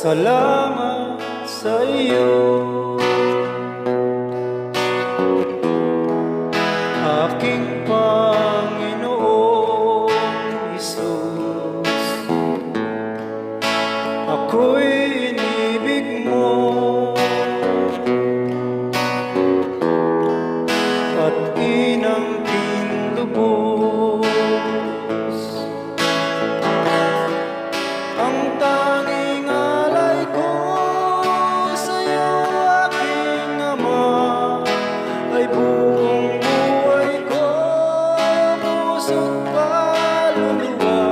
Salamat sa iyo, aking Panginoong Hesus. Ako'y inibig mo at inangkin lubos. Ang tanging alay ko sa'yo, aking Ama, ay buong buhay ko, puso't kaluluwa.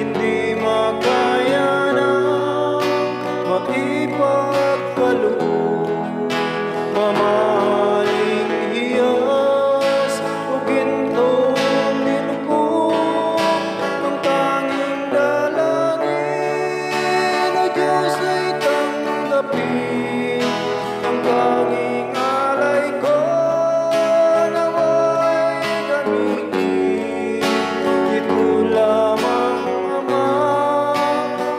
Hindi makaya ng maipagkaloob, mamahaling hiyas o gintong nilubog. Ang tanging dalangin, O Diyos, ay tanggapin. Ang tanging alay ko, nawa'y gamitin. Ito lamang, Ama,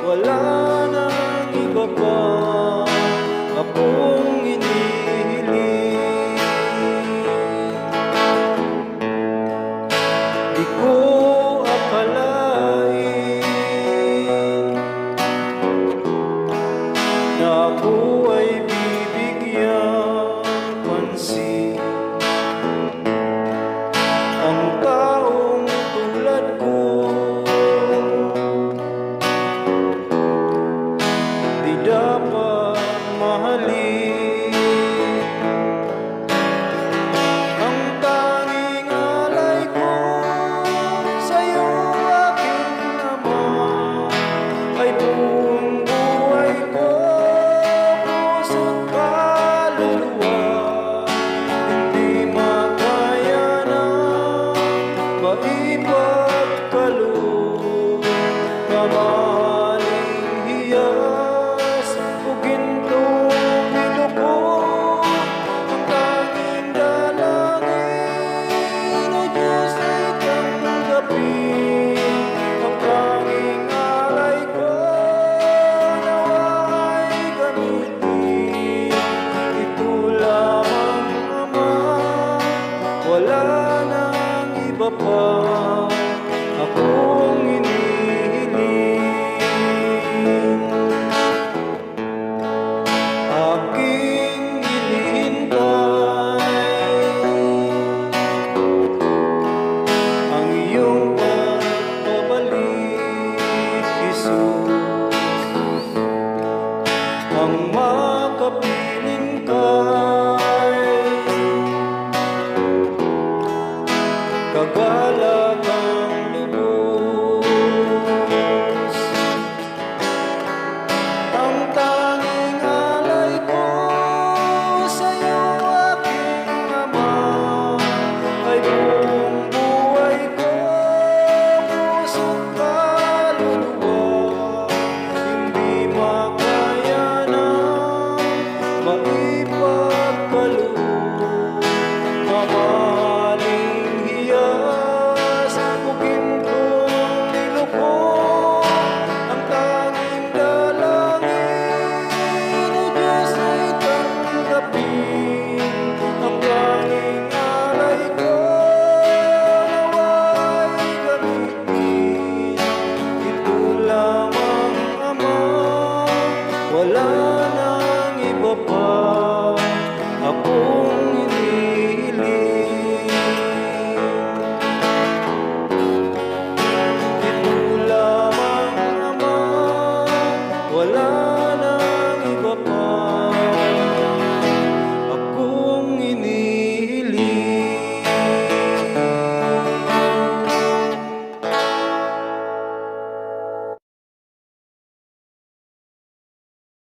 wala nang iba pa akong inihiling. Di ko akalain na ako ay bibigyan pansin. Ang taong tulad ko, di dapat mahalin. Ang tanging alay ko sa'yo, aking Ama, ay buong buhay ko, puso't kaluluwa. Hindi makaya ng maipagkaloob, mamahaling hiyas o gintong nilubog. Ang tanging dalangin, O Diyos, ay tanggapin. Ang tanging alay ko, nawa'y gamitin. Ito lamang, Ama, wala nang iba pa akong inihiling. Aking hinihintay ang iyong pagbabalik, Jesus.